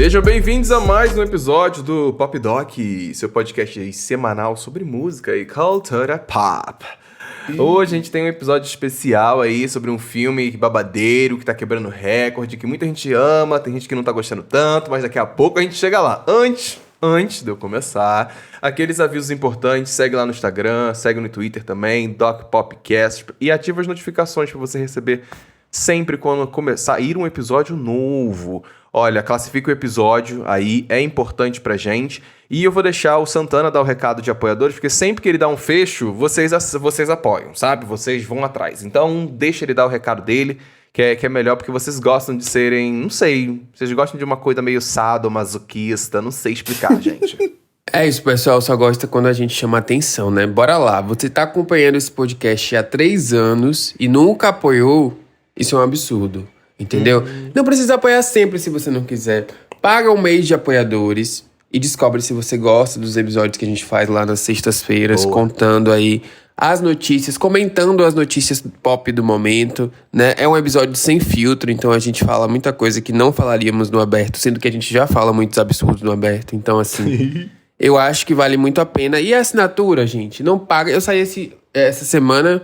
Sejam bem-vindos a mais um episódio do Pop Doc, seu podcast semanal sobre música e cultura pop. Hoje a gente tem um episódio especial aí sobre um filme babadeiro que tá quebrando recorde, que muita gente ama, tem gente que não tá gostando tanto, mas daqui a pouco a gente chega lá. Antes de eu começar, aqueles avisos importantes, segue lá no Instagram, segue no Twitter também, Doc Popcast, e ativa as notificações para você receber sempre quando sair um episódio novo. Olha, classifica o episódio aí, é importante pra gente. E eu vou deixar o Santana dar o recado de apoiadores, porque sempre que ele dá um fecho, vocês apoiam, sabe? Vocês vão atrás. Então, deixa ele dar o recado dele, que é melhor, porque vocês gostam de serem, não sei, vocês gostam de uma coisa meio sadomasoquista, não sei explicar, gente. É isso, pessoal, só gosta quando a gente chama atenção, né? Bora lá, você tá acompanhando esse podcast há 3 anos e nunca apoiou, isso é um absurdo. Entendeu? Não precisa apoiar sempre se você não quiser. Paga um mês de apoiadores e descobre se você gosta dos episódios que a gente faz lá nas sextas-feiras, contando aí as notícias, comentando as notícias pop do momento, né? É um episódio sem filtro, então a gente fala muita coisa que não falaríamos no aberto, sendo que a gente já fala muitos absurdos no aberto. Então, assim, eu acho que vale muito a pena. E a assinatura, gente, não paga. Eu saí essa semana,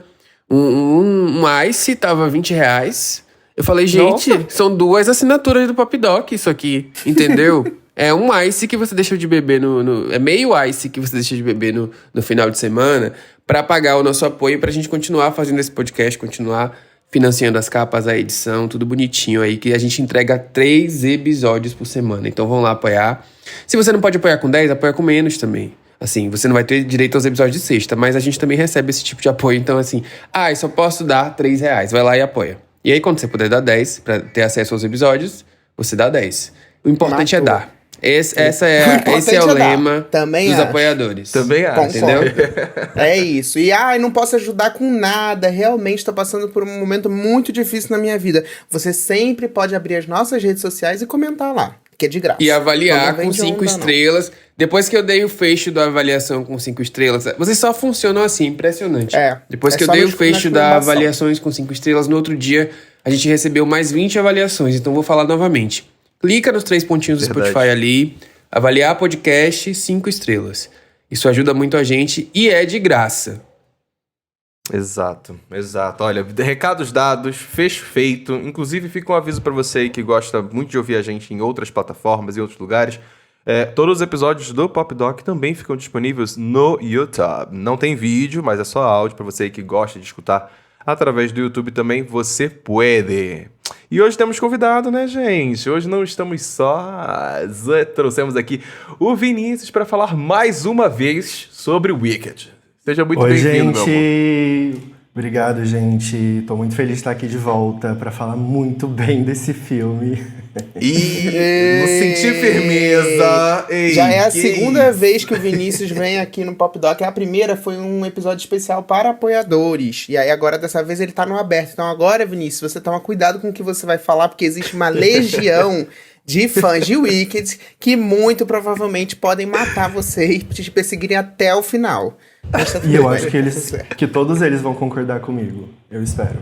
um Ice tava R$20. Eu falei, gente, são 2 assinaturas do Pop Doc isso aqui, entendeu? É um ice que você deixa de beber é meio ice que você deixa de beber no final de semana pra pagar o nosso apoio pra gente continuar fazendo esse podcast, continuar financiando as capas, a edição, tudo bonitinho aí, que a gente entrega 3 episódios por semana. Então vão lá apoiar. Se você não pode apoiar com 10, apoia com menos também. Assim, você não vai ter direito aos episódios de sexta, mas a gente também recebe esse tipo de apoio. Então assim, eu só posso dar R$3. Vai lá e apoia. E aí, quando você puder dar 10 pra ter acesso aos episódios, você dá 10. O importante é dar. Esse é o lema dos apoiadores. Também acho. Entendeu? É isso. E, não posso ajudar com nada. Realmente tô passando por um momento muito difícil na minha vida. Você sempre pode abrir as nossas redes sociais e comentar lá, que é de graça. E avaliar com 5 estrelas. Depois que eu dei o fecho da avaliação com 5 estrelas, vocês só funcionam assim, impressionante. Depois que eu dei o fecho da avaliações com 5 estrelas, no outro dia a gente recebeu mais 20 avaliações. Então vou falar novamente. Clica nos 3 pontinhos do Spotify ali, avaliar podcast 5 estrelas. Isso ajuda muito a gente e é de graça. Exato. Olha, recados dados, fecho feito. Inclusive, fica um aviso pra você aí que gosta muito de ouvir a gente em outras plataformas e outros lugares. Todos os episódios do Pop Doc também ficam disponíveis no YouTube. Não tem vídeo, mas é só áudio pra você aí que gosta de escutar através do YouTube também. Você pode. E hoje temos convidado, né, gente? Hoje não estamos sós. Trouxemos aqui o Vinícius para falar mais uma vez sobre Wicked. Seja muito bem-vindo, gente. Meu amor. Obrigado, gente. Tô muito feliz de estar aqui de volta para falar muito bem desse filme. Vou sentir firmeza. Já é a segunda vez que o Vinícius vem aqui no Pop Doc. A primeira foi um episódio especial para apoiadores. E aí agora, dessa vez, ele tá no aberto. Então agora, Vinícius, você toma cuidado com o que você vai falar, porque existe uma legião de fãs de Wicked que muito provavelmente podem matar você e te perseguirem até o final. E eu acho que todos eles vão concordar comigo. Eu espero.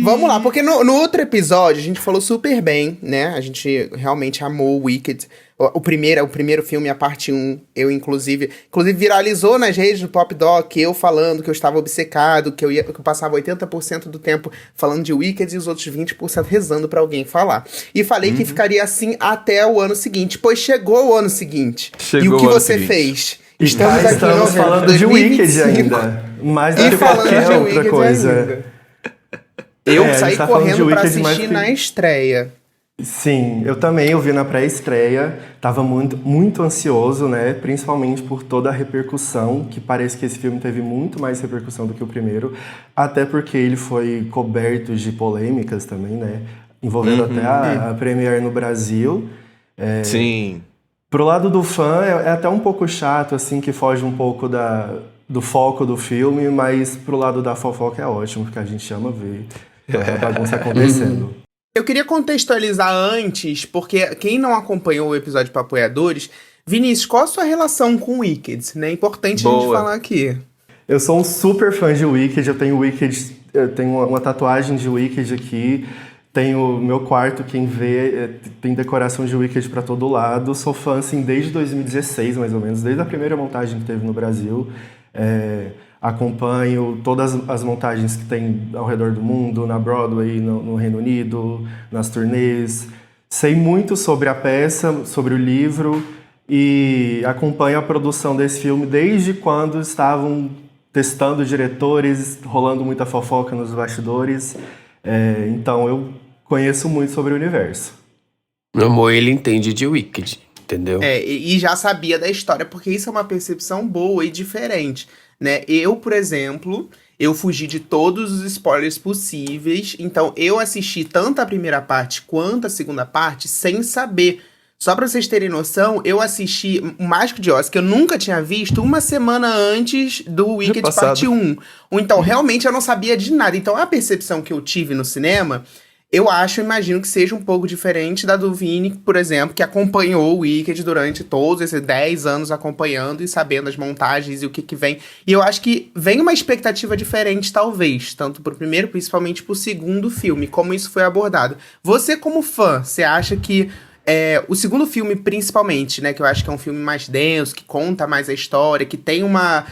Vamos lá, porque no outro episódio a gente falou super bem, né? A gente realmente amou o Wicked. O primeiro filme, a parte 1, eu inclusive viralizou nas redes do Pop Doc, eu falando que eu estava obcecado, que eu passava 80% do tempo falando de Wicked e os outros 20% rezando pra alguém falar. E falei que ficaria assim até o ano seguinte, pois chegou o ano seguinte. E o que você fez? Estamos falando de Wicked ainda. Mais do que qualquer outra coisa. Eu saí correndo pra assistir na estreia. Sim, eu também, eu vi na pré-estreia, tava muito ansioso, né, principalmente por toda a repercussão, que parece que esse filme teve muito mais repercussão do que o primeiro, até porque ele foi coberto de polêmicas também, né, envolvendo até a Premiere no Brasil. Sim. Pro lado do fã, é até um pouco chato, assim, que foge um pouco do foco do filme, mas pro lado da fofoca é ótimo, porque a gente ama ver a bagunça acontecendo. Eu queria contextualizar antes, porque quem não acompanhou o episódio para apoiadores, Vinícius, qual a sua relação com Wicked? Né? É importante a gente falar aqui. Eu sou um super fã de Wicked, eu tenho uma tatuagem de Wicked aqui. Tem o meu quarto, quem vê, tem decoração de Wicked pra todo lado. Sou fã, assim, desde 2016, mais ou menos, desde a primeira montagem que teve no Brasil. Acompanho todas as montagens que tem ao redor do mundo, na Broadway, no Reino Unido, nas turnês. Sei muito sobre a peça, sobre o livro, e acompanho a produção desse filme desde quando estavam testando diretores, rolando muita fofoca nos bastidores. Então eu conheço muito sobre o universo. Meu amor, ele entende de Wicked, entendeu? E já sabia da história, porque isso é uma percepção boa e diferente, né? Eu, por exemplo, eu fugi de todos os spoilers possíveis, então eu assisti tanto a primeira parte quanto a segunda parte sem saber. Só pra vocês terem noção, eu assisti o Mágico de Oz, que eu nunca tinha visto, uma semana antes do Wicked Parte 1. Então, realmente, eu não sabia de nada. Então, a percepção que eu tive no cinema, imagino que seja um pouco diferente da do Vini, por exemplo, que acompanhou o Wicked durante todos esses 10 anos acompanhando e sabendo as montagens e o que vem. E eu acho que vem uma expectativa diferente, talvez, tanto pro primeiro, principalmente pro segundo filme, como isso foi abordado. Você, como fã, você acha que o segundo filme, principalmente, né? Que eu acho que é um filme mais denso, que conta mais a história, que tem uma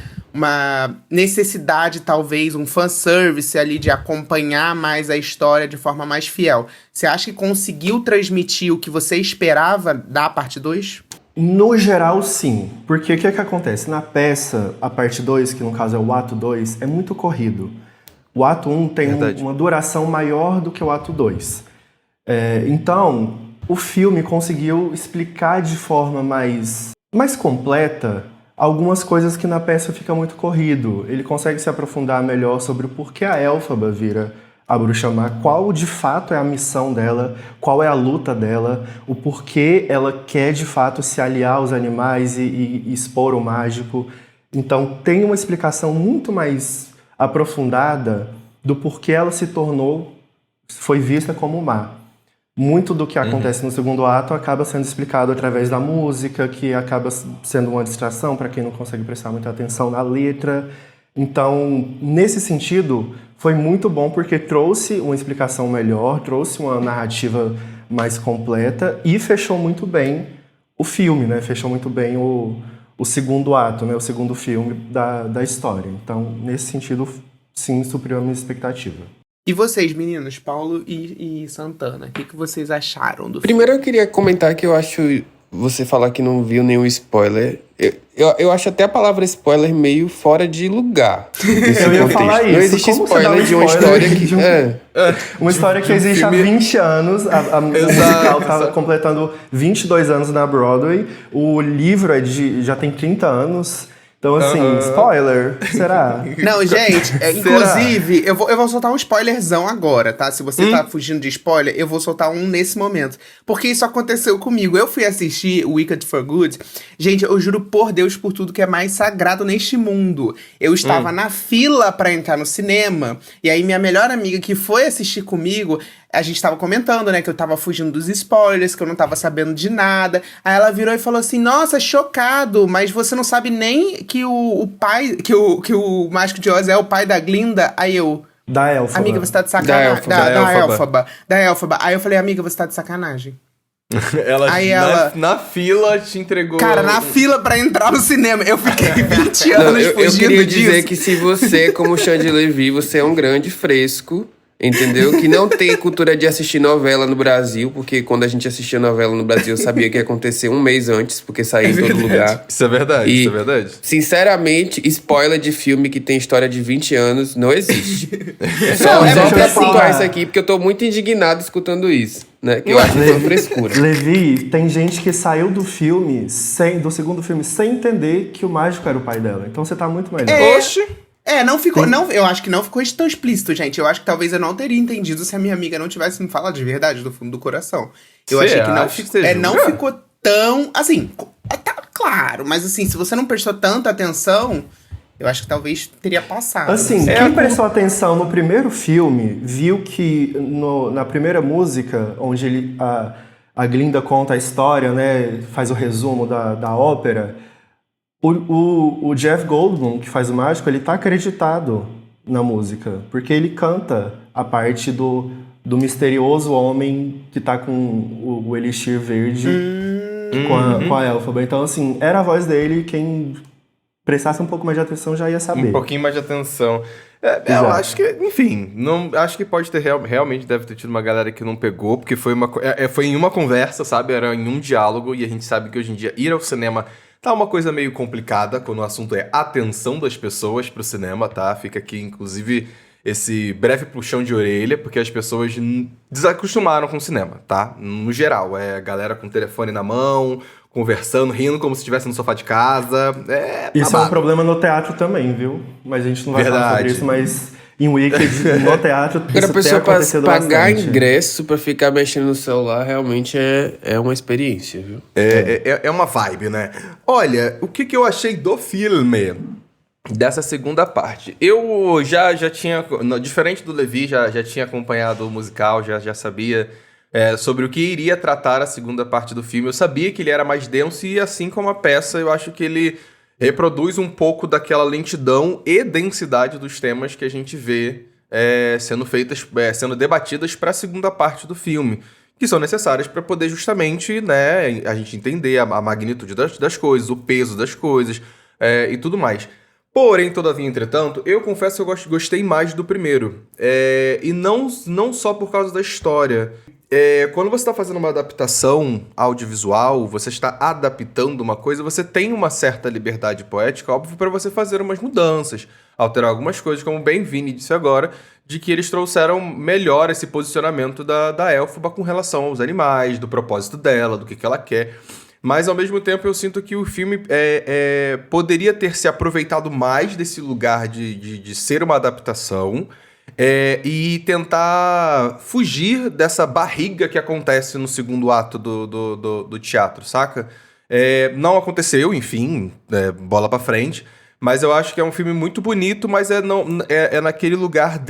necessidade, talvez, um fanservice ali de acompanhar mais a história de forma mais fiel. Você acha que conseguiu transmitir o que você esperava da parte 2? No geral, sim. Porque o que acontece? Na peça, a parte 2, que no caso é o ato 2, é muito corrido. O ato 1 tem uma duração maior do que o ato 2. Então, o filme conseguiu explicar de forma mais completa algumas coisas que na peça fica muito corrido. Ele consegue se aprofundar melhor sobre o porquê a Elphaba vira a Bruxa Má, qual de fato é a missão dela, qual é a luta dela, o porquê ela quer de fato se aliar aos animais e expor o mágico. Então tem uma explicação muito mais aprofundada do porquê ela foi vista como má. Muito do que acontece no segundo ato acaba sendo explicado através da música, que acaba sendo uma distração para quem não consegue prestar muita atenção na letra. Então, nesse sentido, foi muito bom porque trouxe uma explicação melhor, trouxe uma narrativa mais completa e fechou muito bem o filme, né? Fechou muito bem o segundo ato, né? O segundo filme da história. Então, nesse sentido, sim, supriu a minha expectativa. E vocês, meninos, Paulo e Santana, o que vocês acharam do Primeiro filme? eu queria comentar que eu acho, você falar que não viu nenhum spoiler, eu acho até a palavra spoiler meio fora de lugar. Eu ia falar isso. Não existe Como você dá spoiler de uma história que... Uma história que existe há 20 anos, a musical tá completando 22 anos na Broadway, o livro já tem 30 anos... Então, assim, spoiler, será? Não, gente, inclusive, eu vou soltar um spoilerzão agora, tá? Se você tá fugindo de spoiler, eu vou soltar um nesse momento. Porque isso aconteceu comigo. Eu fui assistir Wicked for Good. Gente, eu juro por Deus, por tudo que é mais sagrado neste mundo. Eu estava na fila pra entrar no cinema. E aí, minha melhor amiga que foi assistir comigo... A gente tava comentando, né, que eu tava fugindo dos spoilers, que eu não tava sabendo de nada. Aí ela virou e falou assim, nossa, chocado, mas você não sabe nem que o pai, que o Mágico de Oz é o pai da Glinda? Aí eu... Da Elphaba. Amiga, você tá de sacanagem. Da Elphaba. Aí eu falei, amiga, você tá de sacanagem. Ela na fila te entregou... Cara, na fila pra entrar no cinema. Eu fiquei 20 anos fugindo disso. Eu queria dizer que se você, como Xande Levi, você é um grande fresco, entendeu? Que não tem cultura de assistir novela no Brasil, porque quando a gente assistia novela no Brasil, eu sabia que ia acontecer um mês antes, porque saía em todo lugar. Isso é verdade, isso é verdade. Sinceramente, spoiler de filme que tem história de 20 anos não existe. Só pra pontuar isso aqui, porque eu tô muito indignado escutando isso, né? Que eu acho que foi frescura. Levi, tem gente que saiu do do segundo filme, sem entender que o mágico era o pai dela. Então você tá muito melhor. Oxi! Não ficou. Não, eu acho que não ficou tão explícito, gente. Eu acho que talvez eu não teria entendido se a minha amiga não tivesse me falado de verdade, do fundo do coração. Eu achei que não ficou tão. Assim, tá claro, mas assim, se você não prestou tanta atenção, eu acho que talvez teria passado. Assim, quem prestou atenção no primeiro filme viu que na primeira música, onde a Glinda conta a história, né? Faz o resumo da ópera. O Jeff Goldblum, que faz o mágico, ele tá acreditado na música, porque ele canta a parte do do misterioso homem que tá com o elixir verde com a Elphaba. Então, assim, era a voz dele, quem prestasse um pouco mais de atenção já ia saber. Um pouquinho mais de atenção. Eu acho que, enfim, não, acho que pode ter realmente deve ter tido uma galera que não pegou, porque foi em uma conversa, sabe? Era em um diálogo, e a gente sabe que hoje em dia ir ao cinema tá uma coisa meio complicada quando o assunto é atenção das pessoas pro cinema, tá? Fica aqui, inclusive, esse breve puxão de orelha, porque as pessoas desacostumaram com o cinema, tá? No geral, a galera com o telefone na mão, conversando, rindo como se estivesse no sofá de casa. Isso é um problema no teatro também, viu? Mas a gente não vai falar sobre isso, mas em Wicked, no teatro, Agora, isso a pessoa tem acontecido pagar bastante. ingresso pra ficar mexendo no celular realmente é uma experiência, viu? É uma vibe, né? Olha, o que eu achei do filme, dessa segunda parte? Eu já tinha, diferente do Levi, já tinha acompanhado o musical, já sabia sobre o que iria tratar a segunda parte do filme. Eu sabia que ele era mais denso e, assim como a peça, eu acho que ele reproduz um pouco daquela lentidão e densidade dos temas que a gente vê sendo debatidas para a segunda parte do filme, que são necessárias para poder justamente, né, a gente entender a magnitude das coisas, o peso das coisas e tudo mais. Porém, todavia, entretanto, eu confesso que eu gostei mais do primeiro. E não só por causa da história. Quando você está fazendo uma adaptação audiovisual, você está adaptando uma coisa, você tem uma certa liberdade poética, óbvio, para você fazer umas mudanças, alterar algumas coisas, como bem Vini disse agora, de que eles trouxeram melhor esse posicionamento da Elphaba com relação aos animais, do propósito dela, do que ela quer. Mas, ao mesmo tempo, eu sinto que o filme poderia ter se aproveitado mais desse lugar de ser uma adaptação e tentar fugir dessa barriga que acontece no segundo ato do teatro, saca? Não aconteceu, enfim, bola pra frente, mas eu acho que é um filme muito bonito, mas é naquele lugar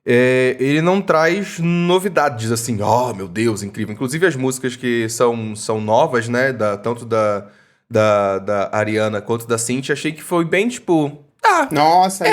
ele não traz novidades, assim, oh, meu Deus, incrível. Inclusive as músicas que são novas, né, tanto da Ariana quanto da Cynthia, achei que foi bem, tipo... Nossa,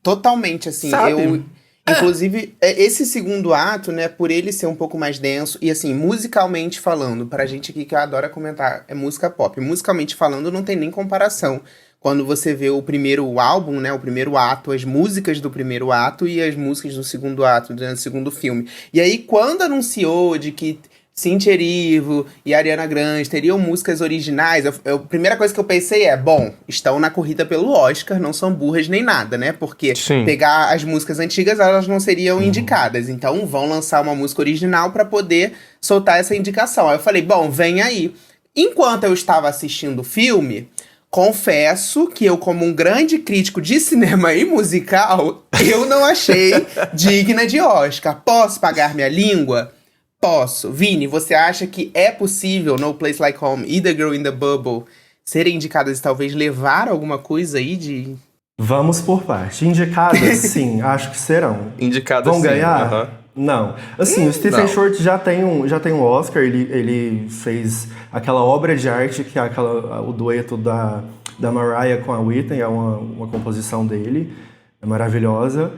totalmente, assim, Sabe? Inclusive, esse segundo ato, né, por ele ser um pouco mais denso, e assim, musicalmente falando, pra gente aqui que adora comentar, é música pop, musicalmente falando não tem nem comparação. Quando você vê o primeiro álbum, né, o primeiro ato, as músicas do primeiro ato e as músicas do segundo ato, do segundo filme. E aí, quando anunciou de que Cynthia Erivo e Ariana Grande teriam músicas originais, a primeira coisa que eu pensei bom, estão na corrida pelo Oscar, não são burras nem nada, né? Porque Sim. pegar as músicas antigas, elas não seriam indicadas. Então, vão lançar uma música original para poder soltar essa indicação. Aí eu falei, bom, vem aí. Enquanto eu estava assistindo o filme... Confesso que eu, como um grande crítico de cinema e musical, eu não achei digna de Oscar. Posso pagar minha língua? Posso. Vini, você acha que é possível No Place Like Home e The Girl in the Bubble serem indicadas e talvez levar alguma coisa aí de... Vamos por parte. Indicadas, sim, acho que serão. Indicadas, Vão sim. ganhar? Aham. Não. Assim, o Stephen não. Short já tem um Oscar, ele fez aquela obra de arte, que é o dueto da Mariah com a Whitney, é uma composição dele, é maravilhosa.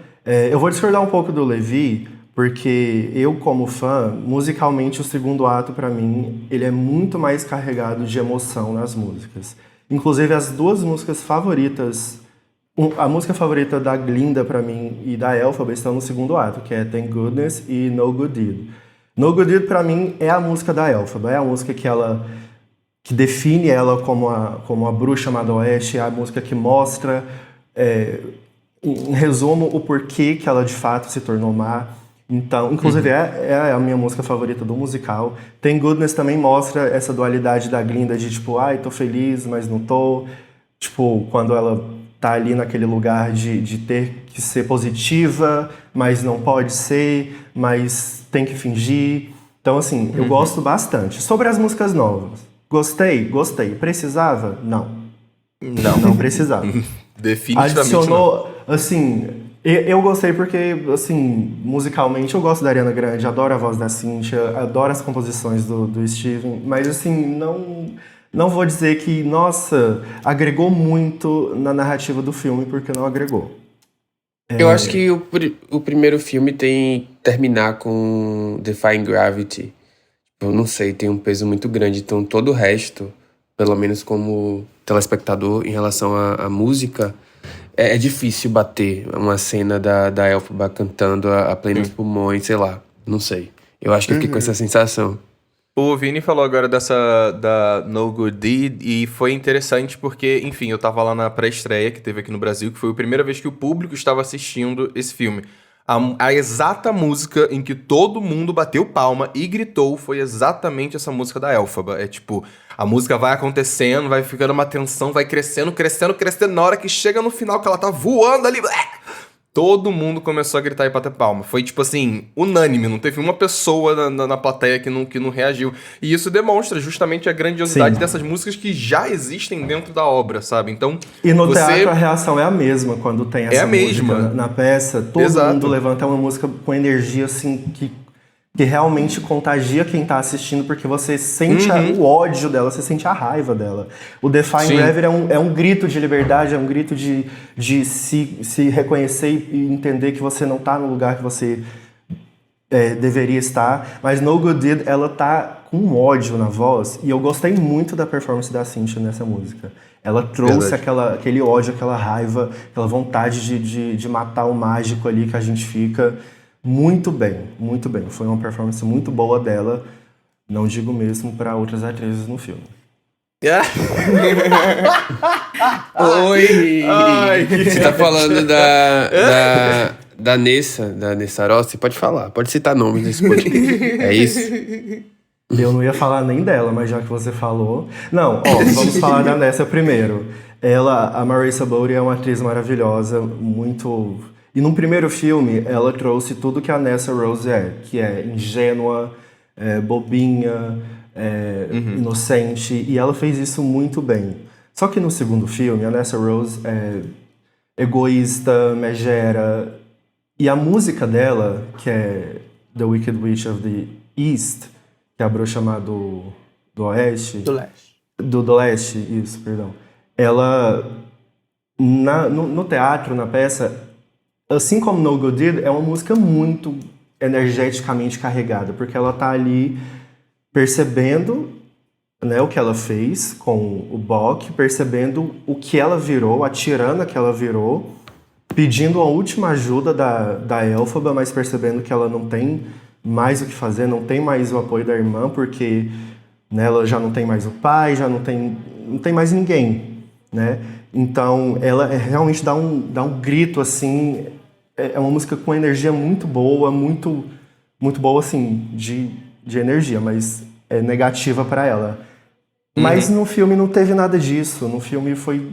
Eu vou discordar um pouco do Levi, porque eu, como fã, musicalmente o segundo ato, pra mim, ele é muito mais carregado de emoção nas músicas. Inclusive, as duas músicas favoritas... A música favorita da Glinda, pra mim, e da Elphaba estão no segundo ato, que é Thank Goodness e No Good Deed. No Good Deed, pra mim, é a música da Elphaba. É a música que define ela como a bruxa má do oeste. É a música que mostra, em resumo, o porquê que ela, de fato, se tornou má. Então, inclusive, é a minha música favorita do musical. Thank Goodness também mostra essa dualidade da Glinda de, tipo, ai, tô feliz, mas não tô. Tipo, quando ela... tá ali naquele lugar de ter que ser positiva, mas não pode ser, mas tem que fingir. Então, assim, eu gosto bastante. Sobre as músicas novas, gostei. Precisava? Não precisava. Definitivamente Adicionou, assim, eu gostei porque, assim, musicalmente eu gosto da Ariana Grande, adoro a voz da Cynthia, adoro as composições do Steven, mas, assim, não vou dizer que, nossa, agregou muito na narrativa do filme, porque não agregou. Eu acho que o primeiro filme tem terminar com Defying Gravity. Eu não sei, tem um peso muito grande. Então todo o resto, pelo menos como telespectador, em relação à música, é difícil bater uma cena da Elphaba cantando a plenos pulmões, sei lá. Não sei. Eu acho que eu fiquei com essa sensação. O Vini falou agora da No Good Deed e foi interessante porque, enfim, eu tava lá na pré-estreia que teve aqui no Brasil, que foi a primeira vez que o público estava assistindo esse filme. A exata música em que todo mundo bateu palma e gritou foi exatamente essa música da Elphaba. É tipo, a música vai acontecendo, vai ficando uma tensão, vai crescendo, crescendo, crescendo. Na hora que chega no final, que ela tá voando ali, todo mundo começou a gritar e bater palma. Foi, tipo assim, unânime. Não teve uma pessoa na plateia que não reagiu. E isso demonstra justamente a grandiosidade Sim. dessas músicas que já existem dentro da obra, sabe? Então, E no teatro a reação é a mesma quando tem essa a música mesma. na peça. Todo Exato. mundo levanta uma música com energia, assim, que realmente contagia quem tá assistindo, porque você sente o ódio dela, você sente a raiva dela. O Defying Gravity é um grito de liberdade, é um grito de se reconhecer e entender que você não tá no lugar que você deveria estar. Mas No Good Deed, ela tá com ódio na voz, e eu gostei muito da performance da Cynthia nessa música. Ela trouxe aquele ódio, aquela raiva, aquela vontade de matar o mágico ali que a gente fica. Muito bem, muito bem. Foi uma performance muito boa dela. Não digo mesmo para outras atrizes no filme. Oi! Ai, Você tá falando da Nessa Rossi? Pode falar, pode citar nomes nesse podcast. É isso? Eu não ia falar nem dela, mas já que você falou... Não, vamos falar da Nessa primeiro. A Marissa Bowley é uma atriz maravilhosa, muito... E no primeiro filme, ela trouxe tudo que a Nessa Rose que é ingênua, bobinha, inocente, e ela fez isso muito bem. Só que no segundo filme, a Nessa Rose é egoísta, megera, e a música dela, que é The Wicked Witch of the East, que é a bruxa má do Oeste... Do Leste. Do Leste, isso, perdão. Ela, no teatro, na peça... Assim como No Good Deed, é uma música muito energeticamente carregada, porque ela tá ali percebendo, né, o que ela fez com o Bock, percebendo o que ela virou, a tirana que ela virou, pedindo a última ajuda da Elphaba, mas percebendo que ela não tem mais o que fazer, não tem mais o apoio da irmã, porque, né, ela já não tem mais o pai, já não tem mais ninguém, né? Então, ela realmente dá um grito, assim... É uma música com energia muito boa, muito, muito boa, assim, de energia, mas é negativa para ela. Mas no filme não teve nada disso. No filme foi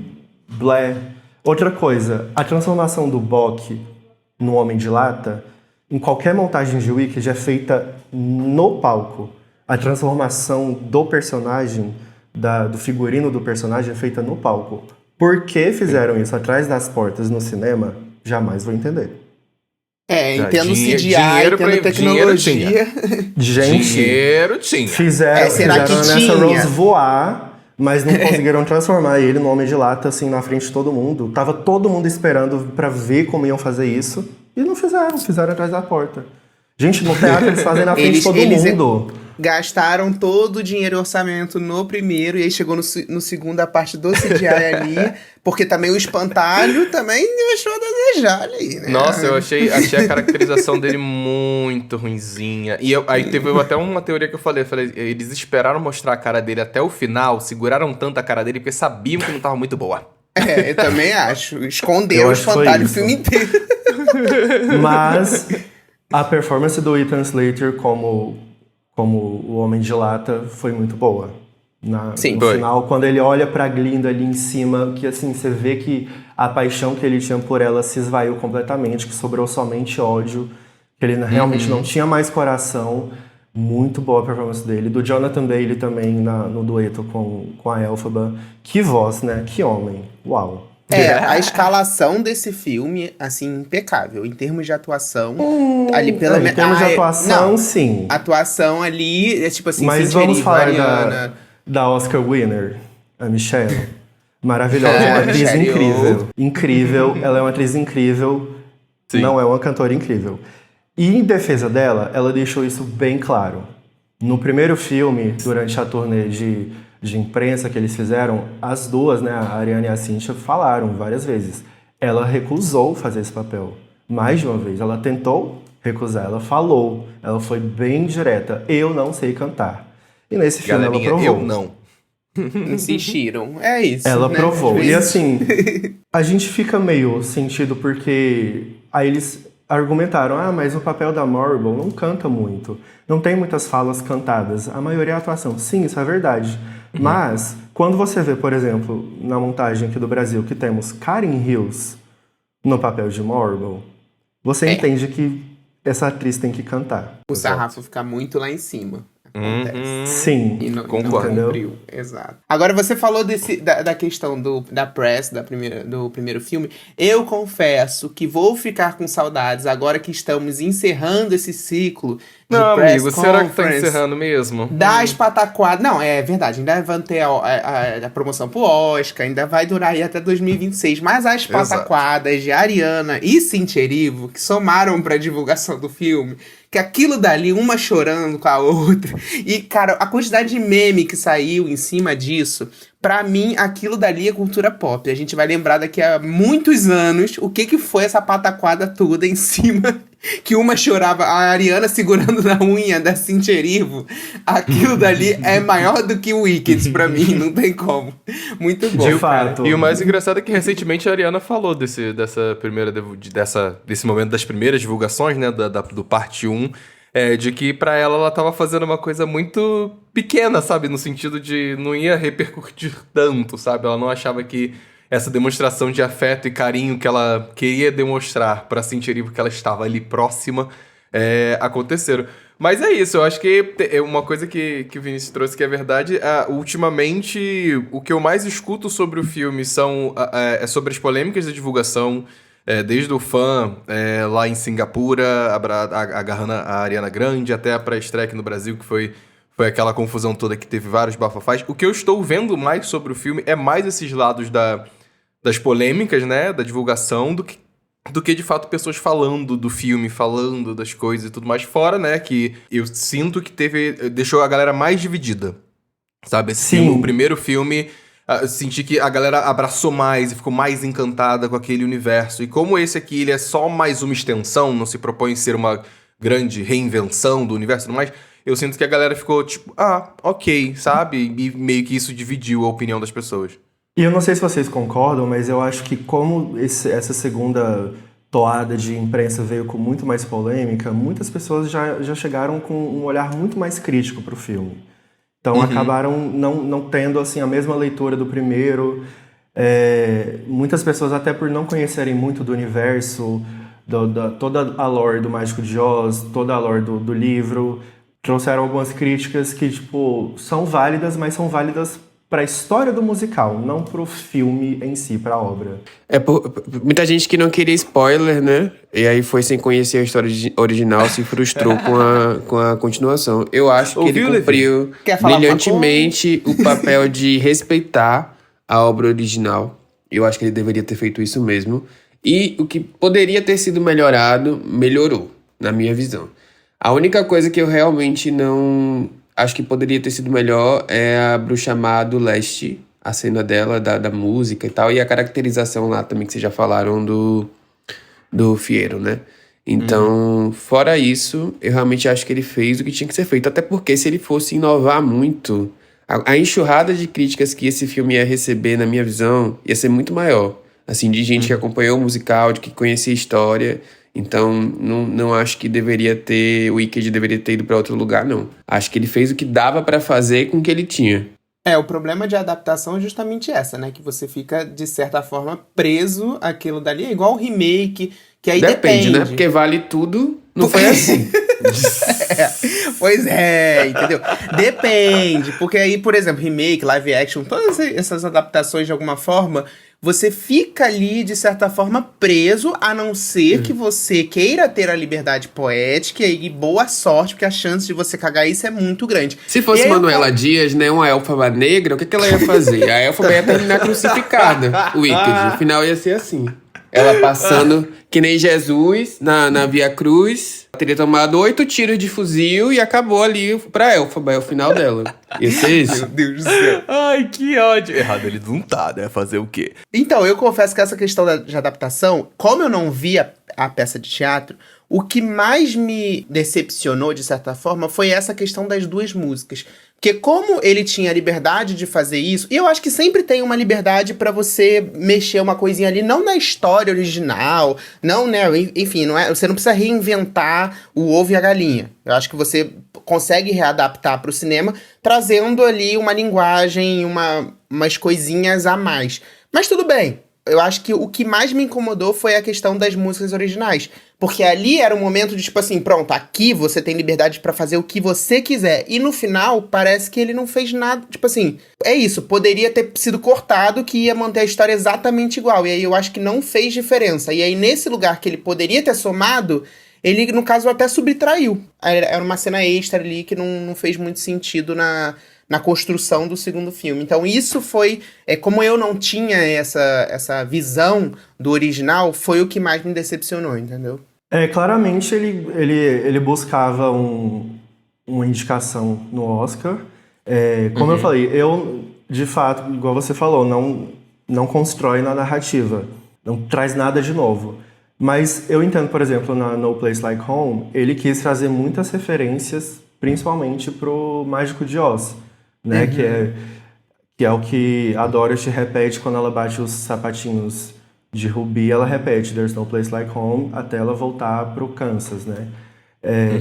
blé. Outra coisa, a transformação do Bock no Homem de Lata, em qualquer montagem de Wicked, é feita no palco. A transformação do personagem, do figurino do personagem, é feita no palco. Por que fizeram isso atrás das portas no cinema? Jamais vou entender. Entendo CGI, dinheiro entendo tecnologia. Gente, dinheiro tinha. será fizeram que a Nessa tinha? Rose voar, mas não conseguiram transformar ele no Homem de Lata, assim, na frente de todo mundo. Tava todo mundo esperando pra ver como iam fazer isso, e não fizeram atrás da porta. Gente, no teatro eles fazem na frente de todo mundo. Gastaram todo o dinheiro e orçamento no primeiro, e aí chegou no segundo a parte do CGI ali, porque também o espantalho também deixou a desejar ali, né? Nossa, eu achei a caracterização dele muito ruinzinha. E aí teve até uma teoria que eu falei, eles esperaram mostrar a cara dele até o final, seguraram tanto a cara dele porque sabiam que não tava muito boa. Eu também acho. Esconderam o acho que foi espantalho o isso. filme inteiro. Mas a performance do Ethan Slater como o Homem de Lata foi muito boa. No final, quando ele olha pra Glinda ali em cima, que assim, você vê que a paixão que ele tinha por ela se esvaiu completamente, que sobrou somente ódio, que ele realmente não tinha mais coração. Muito boa a performance dele. Do Jonathan Bailey também no dueto com a Elphaba. Que voz, né? Que homem. Uau. A escalação desse filme, assim, impecável. Em termos de atuação, ali pela em termos de atuação, não, sim. atuação ali, é tipo assim, Mas Cynthia vamos Erivo, falar Ariana. da Oscar winner, a Michelle. Maravilhosa, uma atriz Michelle incrível. Incrível, ela é uma atriz incrível. Sim. Não é uma cantora incrível. E em defesa dela, ela deixou isso bem claro. No primeiro filme, durante a turnê de imprensa que eles fizeram, as duas, né, a Ariana e a Cynthia, falaram várias vezes. Ela recusou fazer esse papel. Mais de uma vez. Ela tentou recusar, ela falou. Ela foi bem direta. Eu não sei cantar. E nesse filme ela provou. Eu não. Insistiram. É isso. Ela né? provou. Às E vezes- assim, a gente fica meio sentido porque aí eles argumentaram, mas o papel da Marble não canta muito. Não tem muitas falas cantadas. A maioria é atuação. Sim, isso é verdade. Mas, quando você vê, por exemplo, na montagem aqui do Brasil, que temos Karen Hills no papel de Marble, você entende que essa atriz tem que cantar. O sarrafo fica muito lá em cima. Acontece. Sim, E não concordo. cumpriu. Exato. Agora, você falou da questão da press, do primeiro filme. Eu confesso que vou ficar com saudades agora que estamos encerrando esse ciclo de Não, press amigo, será que tá conference encerrando mesmo? das pataquadas. Não, é verdade. Ainda vão ter a promoção pro Oscar. Ainda vai durar aí até 2026. Mas as Exato. pataquadas de Ariana e Cynthia Erivo, que somaram pra divulgação do filme, que aquilo dali, uma chorando com a outra. E, cara, a quantidade de meme que saiu em cima disso, pra mim, aquilo dali é cultura pop. A gente vai lembrar daqui a muitos anos o que foi essa pataquada toda em cima. Que uma chorava, a Ariana segurando na unha da Cynthia Erivo. Aquilo dali é maior do que o Wicked pra mim, não tem como. Muito bom, de cara. fato. E o mais engraçado é que recentemente a Ariana falou desse momento das primeiras divulgações, né, do parte 1, de que pra ela tava fazendo uma coisa muito pequena, sabe? No sentido de não ia repercutir tanto, sabe? Ela não achava que essa demonstração de afeto e carinho que ela queria demonstrar pra Cynthia Erivo, que ela estava ali próxima, aconteceram. Mas é isso, eu acho que é uma coisa que o Vinícius trouxe que é verdade. Ultimamente, o que eu mais escuto sobre o filme é sobre as polêmicas da divulgação, desde o fã lá em Singapura, agarrando a Ariana Grande, até a pré-estreia aqui no Brasil, que foi aquela confusão toda que teve vários bafafás. O que eu estou vendo mais sobre o filme é mais esses lados das polêmicas, né, da divulgação, do que de fato pessoas falando do filme, falando das coisas e tudo mais. Fora, né, que eu sinto que deixou a galera mais dividida, sabe? Esse Sim. filme, o primeiro filme, senti que a galera abraçou mais e ficou mais encantada com aquele universo. E como esse aqui, ele é só mais uma extensão, não se propõe ser uma grande reinvenção do universo e tudo mais, eu sinto que a galera ficou tipo, ok, sabe? E meio que isso dividiu a opinião das pessoas. E eu não sei se vocês concordam, mas eu acho que como essa segunda toada de imprensa veio com muito mais polêmica, muitas pessoas já chegaram com um olhar muito mais crítico pro filme. Então acabaram não tendo assim, a mesma leitura do primeiro. Muitas pessoas, até por não conhecerem muito do universo, toda a lore do Mágico de Oz, toda a lore do livro, trouxeram algumas críticas que tipo, são válidas, mas são válidas para a história do musical, não pro filme em si, pra obra. Muita gente que não queria spoiler, né? E aí foi sem conhecer a história original, se frustrou com a continuação. Eu acho que ele cumpriu Quer falar brilhantemente o papel de respeitar a obra original. Eu acho que ele deveria ter feito isso mesmo. E o que poderia ter sido melhorado, melhorou, na minha visão. A única coisa que eu realmente não acho que poderia ter sido melhor é a Bruxa Má do Leste, a cena dela, da música e tal, e a caracterização lá também, que vocês já falaram do Fiyero, né? Então, fora isso, eu realmente acho que ele fez o que tinha que ser feito, até porque se ele fosse inovar muito, a enxurrada de críticas que esse filme ia receber, na minha visão, ia ser muito maior. Assim, de gente que acompanhou o musical, de que conhecia a história. Então, não acho que o Wicked deveria ter ido pra outro lugar, não. Acho que ele fez o que dava pra fazer com o que ele tinha. O problema de adaptação é justamente essa, né? Que você fica, de certa forma, preso àquilo dali. É igual o remake, que aí depende. Né? Porque vale tudo, não foi assim. Pois é, entendeu? Depende. Porque aí, por exemplo, remake, live action, todas essas adaptações, de alguma forma, você fica ali, de certa forma, preso, a não ser que você queira ter a liberdade poética e boa sorte, porque a chance de você cagar isso é muito grande. Se fosse Manuela Dias, né, uma élfaba negra, o que ela ia fazer? A élfaba ia terminar crucificada, o Wicked. No final ia ser assim. Ela passando que nem Jesus na Via Cruz. Teria tomado 8 tiros de fuzil e acabou ali pra Elphaba. É o final dela. Ia ser isso. Meu Deus do céu. Ai, que ódio. Errado ele não tá, né? Fazer o quê? Então, eu confesso que essa questão de adaptação, como eu não vi a peça de teatro, o que mais me decepcionou, de certa forma, foi essa questão das 2 músicas. Porque como ele tinha a liberdade de fazer isso, e eu acho que sempre tem uma liberdade pra você mexer uma coisinha ali, não na história original, não, né, enfim, não é, você não precisa reinventar o ovo e a galinha. Eu acho que você consegue readaptar pro cinema, trazendo ali uma linguagem, umas coisinhas a mais. Mas tudo bem. Eu acho que o que mais me incomodou foi a questão das músicas originais. Porque ali era um momento de, tipo assim, pronto, aqui você tem liberdade pra fazer o que você quiser. E no final, parece que ele não fez nada. Tipo assim, é isso, poderia ter sido cortado que ia manter a história exatamente igual. E aí eu acho que não fez diferença. E aí nesse lugar que ele poderia ter somado, ele, no caso, até subtraiu. Era uma cena extra ali que não fez muito sentido na construção do segundo filme. Então isso foi, como eu não tinha essa visão do original, foi o que mais me decepcionou, entendeu? Claramente ele buscava uma indicação no Oscar. Como eu falei, eu, de fato, igual você falou, não constrói na narrativa, não traz nada de novo. Mas eu entendo, por exemplo, na No Place Like Home, ele quis trazer muitas referências, principalmente pro Mágico de Oz, né? Que é o que a Dorothy repete quando ela bate os sapatinhos de Ruby, ela repete There's no place like home até ela voltar pro Kansas, né?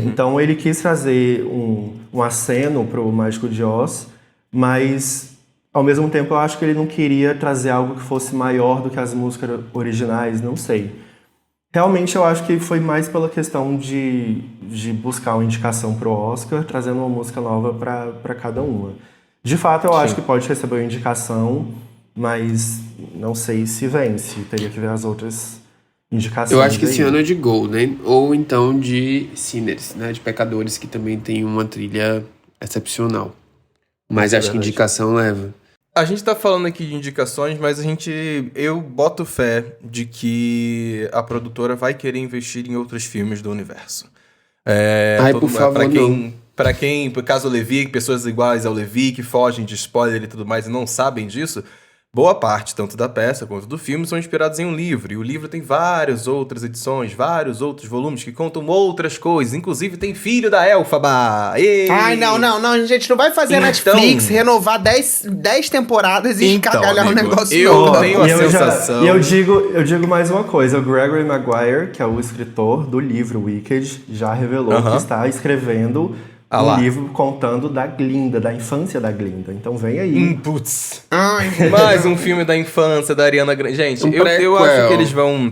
Então ele quis trazer um aceno pro Mágico de Oz, mas ao mesmo tempo eu acho que ele não queria trazer algo que fosse maior do que as músicas originais, não sei. Realmente eu acho que foi mais pela questão de buscar uma indicação pro Oscar, trazendo uma música nova para cada uma. De fato, eu acho que pode receber uma indicação, mas não sei se vence. Teria que ver as outras indicações. Eu acho que aí. esse ano é de Gol, né? Ou então de Sinners, né? De Pecadores, que também tem uma trilha excepcional. Mas acho que indicação leva. A gente tá falando aqui de indicações, mas eu boto fé de que a produtora vai querer investir em outros filmes do universo. Por favor, não. Pra quem, por caso Levi, pessoas iguais ao Levi, que fogem de spoiler e tudo mais e não sabem disso, boa parte, tanto da peça quanto do filme, são inspirados em um livro. E o livro tem várias outras edições, vários outros volumes que contam outras coisas. Inclusive tem filho da Elphaba. Ai, não, gente, não vai fazer a Netflix renovar 10 temporadas e escagalhar um negócio eu tenho a sensação... E eu digo mais uma coisa, o Gregory Maguire, que é o escritor do livro Wicked, já revelou que está escrevendo um livro contando da Glinda, da infância da Glinda. Então vem aí. Putz. Ai, Mais um filme da infância da Ariana Grande. Gente, eu acho que eles vão...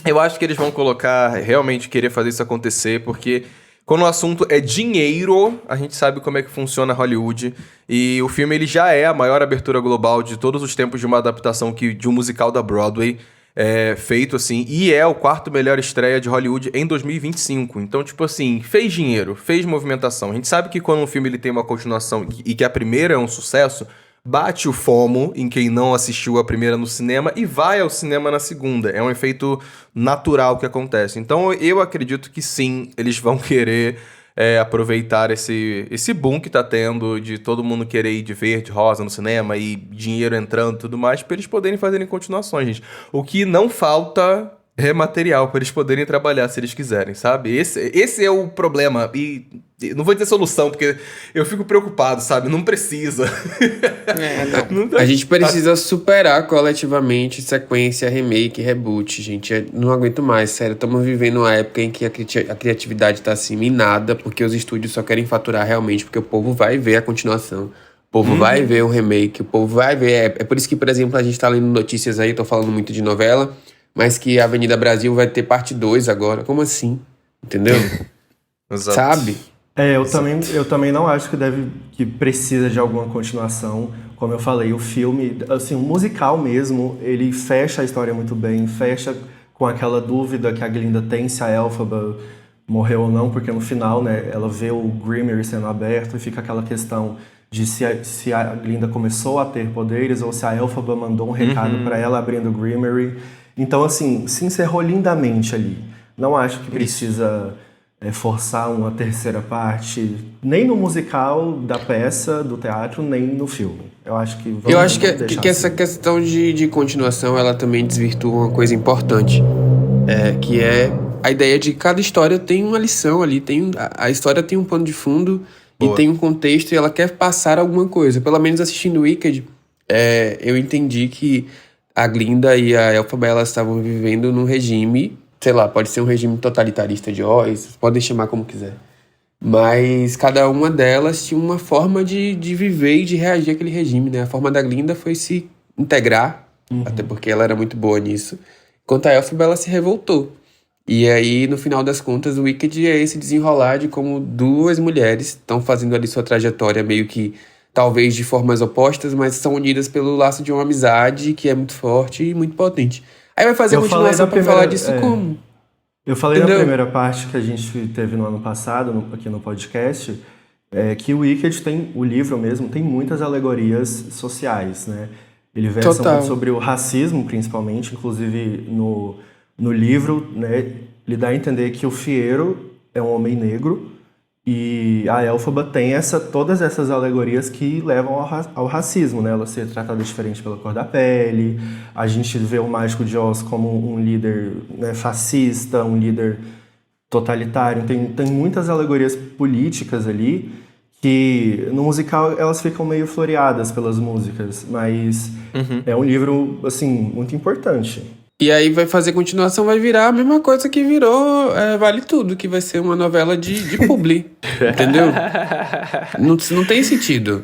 Eu acho que eles vão colocar, realmente querer fazer isso acontecer, porque quando o assunto é dinheiro, a gente sabe como é que funciona Hollywood. E o filme ele já é a maior abertura global de todos os tempos de uma adaptação de um musical da Broadway. Feito assim, e é o 4º melhor estreia de Hollywood em 2025. Então, tipo assim, fez dinheiro, fez movimentação. A gente sabe que quando um filme ele tem uma continuação e que a primeira é um sucesso, bate o FOMO em quem não assistiu a primeira no cinema e vai ao cinema na segunda. É um efeito natural que acontece. Então, eu acredito que sim, eles vão querer aproveitar esse boom que tá tendo de todo mundo querer ir de verde, rosa no cinema e dinheiro entrando e tudo mais, pra eles poderem fazerem continuações, gente. O que não falta é material pra eles poderem trabalhar se eles quiserem, sabe? Esse é o problema. E não vou dizer solução, porque eu fico preocupado, sabe? Não precisa. A gente precisa superar coletivamente sequência, remake, reboot, gente. Não aguento mais, sério. Estamos vivendo uma época em que a criatividade tá assim minada, porque os estúdios só querem faturar realmente, porque o povo vai ver a continuação. O povo vai ver o remake, o povo vai ver... É por isso que, por exemplo, a gente tá lendo notícias aí, tô falando muito de novela, mas que a Avenida Brasil vai ter parte 2 agora. Como assim? Entendeu? Exato. Sabe? Eu também não acho que precisa de alguma continuação. Como eu falei, o filme, assim, o musical mesmo, ele fecha a história muito bem, fecha com aquela dúvida que a Glinda tem se a Elphaba morreu ou não, porque no final, né, ela vê o Grimmer sendo aberto e fica aquela questão de se a Glinda começou a ter poderes ou se a Elphaba mandou um recado para ela abrindo o Grimmery. Então, assim, se encerrou lindamente ali. Não acho que precisa forçar uma terceira parte, nem no musical da peça, do teatro, nem no filme. Eu acho que Eu acho que deixar essa assim. questão de continuação, ela também desvirtua uma coisa importante, que é a ideia de cada história tem uma lição ali, a história tem um pano de fundo Boa. e tem um contexto e ela quer passar alguma coisa. Pelo menos assistindo Wicked, eu entendi que a Glinda e a Elphaba, elas estavam vivendo num regime, sei lá, pode ser um regime totalitarista de Oz, podem chamar como quiser. Mas cada uma delas tinha uma forma de viver e de reagir àquele regime, né? A forma da Glinda foi se integrar, até porque ela era muito boa nisso. Enquanto a Elphaba, ela se revoltou. E aí, no final das contas, o Wicked é esse desenrolar de como duas mulheres estão fazendo ali sua trajetória meio que, talvez de formas opostas, mas são unidas pelo laço de uma amizade que é muito forte e muito potente. Aí vai fazer a Eu falei continuação da pra falar primeira- disso é. como? Eu falei Entendeu? na primeira parte que a gente teve no ano passado, aqui no podcast, que o Wicked tem, o livro mesmo, tem muitas alegorias sociais, né? Ele versa Total. muito sobre o racismo, principalmente, inclusive no livro, né? Ele dá a entender que o Fiero é um homem negro e a Elphaba tem todas essas alegorias que levam ao racismo, né? Ela ser tratada diferente pela cor da pele, a gente vê o Mágico de Oz como um líder, né, fascista, um líder totalitário. Tem muitas alegorias políticas ali que no musical elas ficam meio floreadas pelas músicas, mas é um livro, assim, muito importante. E aí vai fazer continuação, vai virar a mesma coisa que virou Vale Tudo, que vai ser uma novela de publi, entendeu? Não tem sentido.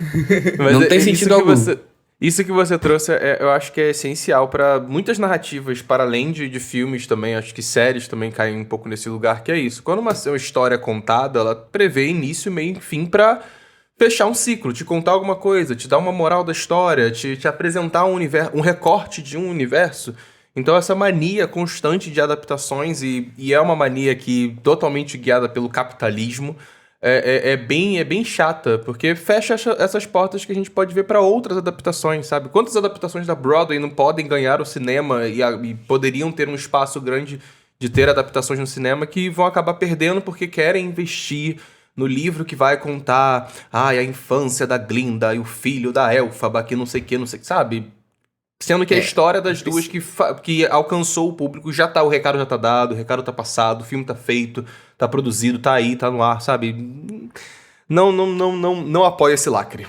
Mas Não tem isso sentido que algum. Isso que você trouxe, eu acho que é essencial para muitas narrativas, para além de filmes também, acho que séries também caem um pouco nesse lugar, que é isso. Quando uma história é contada, ela prevê início, meio e fim para fechar um ciclo, te contar alguma coisa, te dar uma moral da história, te apresentar um recorte de um universo. Então essa mania constante de adaptações, e é uma mania que totalmente guiada pelo capitalismo, é bem chata, porque fecha essas portas que a gente pode ver para outras adaptações, sabe? Quantas adaptações da Broadway não podem ganhar o cinema e poderiam ter um espaço grande de ter adaptações no cinema que vão acabar perdendo porque querem investir no livro que vai contar a infância da Glinda e o filho da Elphaba, que não sei o que, sabe? Sendo que a história das duas que alcançou o público o recado já tá dado, o recado tá passado, o filme tá feito, tá produzido, tá aí, tá no ar, sabe? Não apoio esse lacre.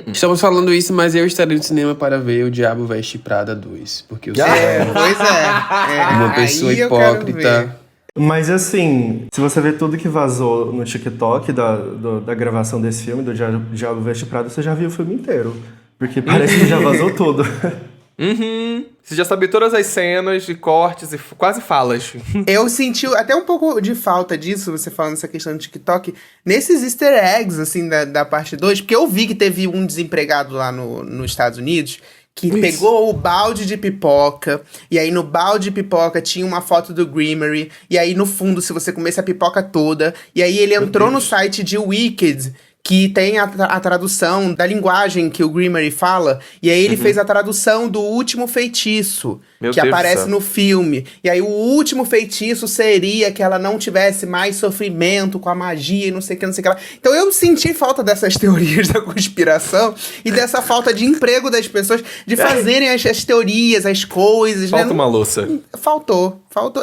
Estamos falando isso, mas eu estarei no cinema para ver O Diabo Veste Prada 2. Porque eu sou Pois é. uma pessoa Aí eu quero ver. hipócrita. Mas assim, se você ver tudo que vazou no TikTok da gravação desse filme, do Diabo Veste Prada, você já viu o filme inteiro. Porque parece que já vazou tudo. Você já sabe todas as cenas e cortes e quase falas. Eu senti até um pouco de falta disso, você falando essa questão do TikTok, nesses easter eggs, assim, da parte 2, porque eu vi que teve um desempregado lá nos Estados Unidos que pegou o balde de pipoca, e aí no balde de pipoca tinha uma foto do Grimory, e aí no fundo, se você comesse a pipoca toda, e aí ele entrou no site de Wicked, que tem a tradução da linguagem que o Grimory fala, e aí ele fez a tradução do último feitiço, Meu que Deus do aparece céu. no filme. E aí o último feitiço seria que ela não tivesse mais sofrimento com a magia e não sei o que, não sei o que lá. Então eu senti falta dessas teorias da conspiração e dessa falta de emprego das pessoas, de fazerem as teorias, as coisas, Falta né? uma louça. Faltou.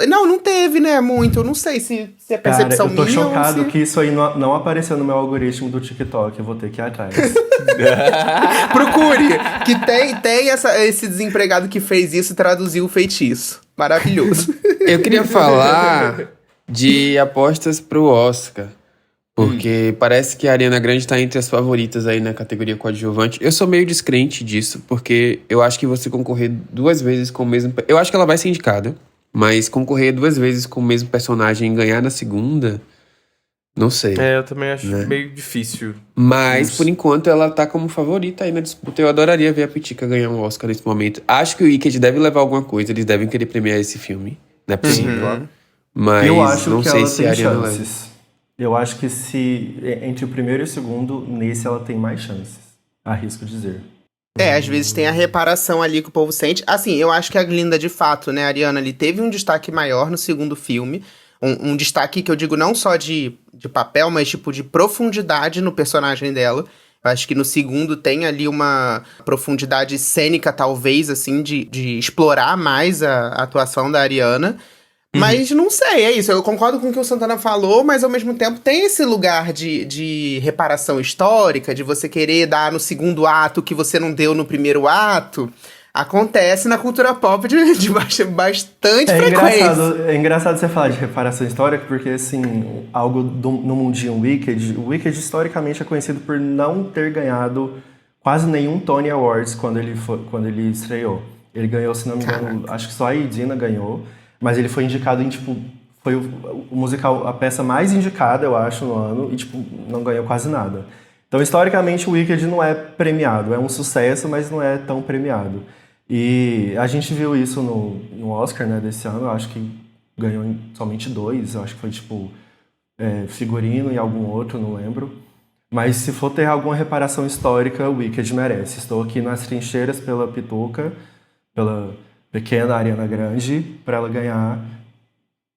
Não teve, né, muito. Eu não sei se é Cara, percepção eu tô minha chocado ou se... que isso aí não apareceu no meu algoritmo do TikTok. Eu vou ter que ir atrás. Procure! Que tem esse desempregado que fez isso e traduziu o feitiço. Maravilhoso. Eu queria falar de apostas pro Oscar. Porque parece que a Ariana Grande tá entre as favoritas aí na categoria coadjuvante. Eu sou meio descrente disso, porque eu acho que você concorrer 2 vezes com o mesmo... Eu acho que ela vai ser indicada, mas concorrer 2 vezes com o mesmo personagem e ganhar na segunda... Não sei. Eu também acho meio difícil. Mas, Isso. por enquanto, ela tá como favorita aí na disputa. Eu adoraria ver a Pitica ganhar um Oscar nesse momento. Acho que o Wicked deve levar alguma coisa. Eles devem querer premiar esse filme. Não é possível. Mas Eu acho não que sei ela se tem a Ariana leva. chances. Eu acho que se entre o primeiro e o segundo, nesse ela tem mais chances. Arrisco dizer. Às vezes tem a reparação ali que o povo sente. Assim, eu acho que a Glinda, de fato, né, a Ariana ali, teve um destaque maior no segundo filme. Um destaque que eu digo não só de papel, mas tipo de profundidade no personagem dela. Eu acho que no segundo tem ali uma profundidade cênica, talvez, assim, de explorar mais a atuação da Ariana. Mas não sei, é isso. Eu concordo com o que o Santana falou, mas ao mesmo tempo tem esse lugar de reparação histórica, de você querer dar no segundo ato que você não deu no primeiro ato. Acontece na cultura pop de bastante frequência. É engraçado você falar de reparação histórica, porque, assim, algo no mundinho Wicked... O Wicked, historicamente, é conhecido por não ter ganhado quase nenhum Tony Awards quando ele estreou. Ele ganhou, se não me engano, acho que só a Idina ganhou. Mas ele foi indicado em, tipo... Foi o musical, a peça mais indicada, eu acho, no ano. E, tipo, não ganhou quase nada. Então, historicamente, o Wicked não é premiado. É um sucesso, mas não é tão premiado. E a gente viu isso no Oscar, né, desse ano. Eu acho que ganhou somente 2. Eu acho que foi, tipo, figurino e algum outro, não lembro. Mas se for ter alguma reparação histórica, o Wicked merece. Estou aqui nas trincheiras pela Pituca, pela pequena Ariana Grande, para ela ganhar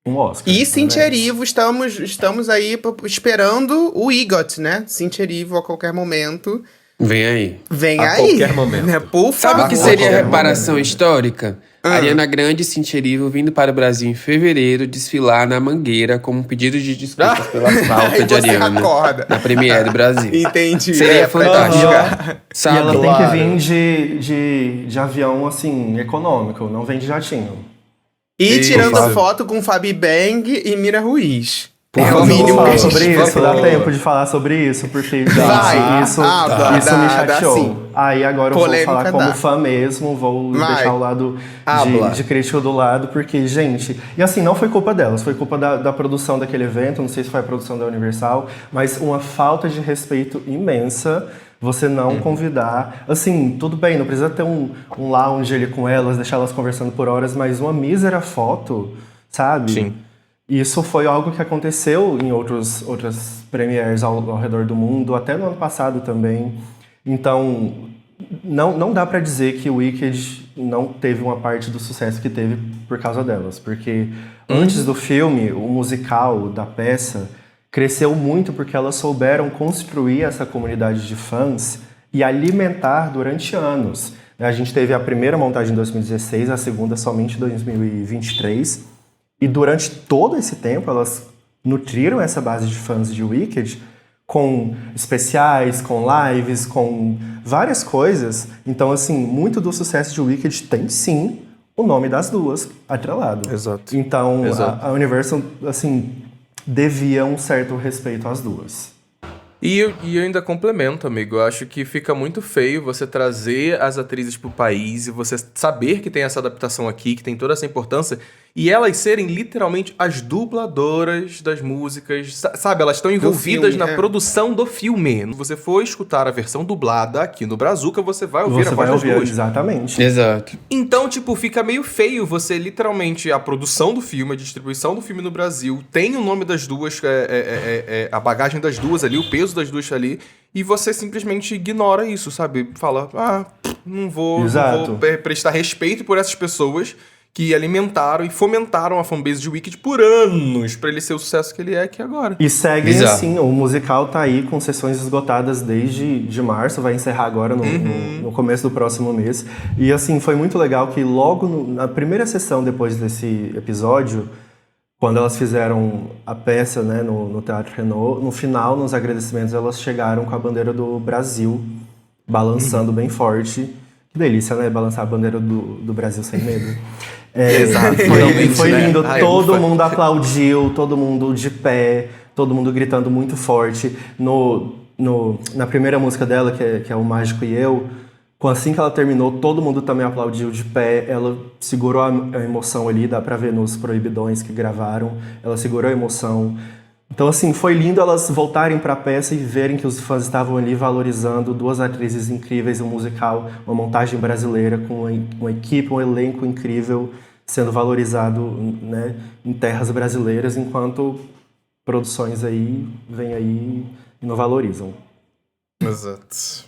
um Oscar. E Cynthia Erivo, estamos aí esperando o EGOT, né? Cynthia Erivo a qualquer momento. Vem aí. A qualquer momento. Né? Por Sabe favor. o que seria reparação histórica? Ariana Grande e Cynthia Erivo vindo para o Brasil em fevereiro desfilar na Mangueira como um pedido de desculpas pela falta de Ariana na Premiere do Brasil. Entendi. Seria fantástico. E ela tem que vir de avião, assim, econômico, não vem de jatinho. E tirando foto com Fabi Bang e Mira Ruiz. O mínimo que a gente sobre isso, dá tempo de falar sobre isso, porque isso me chateou. Aí agora eu vou falar como fã mesmo, vou deixar o lado de crítico do lado, porque, gente... E assim, não foi culpa delas, foi culpa da produção daquele evento, não sei se foi a produção da Universal, mas uma falta de respeito imensa você não convidar... Assim, tudo bem, não precisa ter um lounge ali com elas, deixar elas conversando por horas, mas uma mísera foto, sabe? Sim. Isso foi algo que aconteceu em outras premieres ao redor do mundo, até no ano passado também. Então, não dá pra dizer que o Wicked não teve uma parte do sucesso que teve por causa delas. Porque antes do filme, o musical da peça cresceu muito porque elas souberam construir essa comunidade de fãs e alimentar durante anos. A gente teve a primeira montagem em 2016, a segunda somente em 2023. E durante todo esse tempo, elas nutriram essa base de fãs de Wicked com especiais, com lives, com várias coisas. Então, assim, muito do sucesso de Wicked tem, sim, o nome das duas atrelado. Exato. Então, a Universal, assim, devia um certo respeito às duas. E eu ainda complemento, amigo. Eu acho que fica muito feio você trazer as atrizes pro país e você saber que tem essa adaptação aqui, que tem toda essa importância, e elas serem literalmente as dubladoras das músicas, sabe? Elas estão envolvidas na produção do filme. Se você for escutar a versão dublada aqui no Brazuca, você vai ouvir a voz das duas. Exatamente. Exato. Então, tipo, fica meio feio você literalmente, a produção do filme, a distribuição do filme no Brasil, tem o nome das duas, a bagagem das duas ali, o peso das duas ali, e você simplesmente ignora isso, sabe? Fala, não vou prestar respeito por essas pessoas que alimentaram e fomentaram a fanbase de Wicked por anos pra ele ser o sucesso que ele é aqui agora. E segue assim, o musical tá aí com sessões esgotadas desde março, vai encerrar agora no começo do próximo mês. E assim, foi muito legal que logo na primeira sessão depois desse episódio, quando elas fizeram a peça, né, no Teatro Renault, no final, nos agradecimentos, elas chegaram com a bandeira do Brasil, balançando bem forte. Que delícia, né? Balançar a bandeira do Brasil sem medo. Exato. Foi lindo, todo mundo aplaudiu, todo mundo de pé, todo mundo gritando muito forte. Na primeira música dela, que é O Mágico e Eu, assim que ela terminou, todo mundo também aplaudiu de pé. Ela segurou a emoção ali, dá pra ver nos proibidões que gravaram. Ela segurou a emoção. Então, assim, foi lindo elas voltarem pra peça e verem que os fãs estavam ali valorizando duas atrizes incríveis, um musical, uma montagem brasileira com uma equipe, um elenco incrível sendo valorizado, né, em terras brasileiras, enquanto produções aí vêm aí e não valorizam. Exato.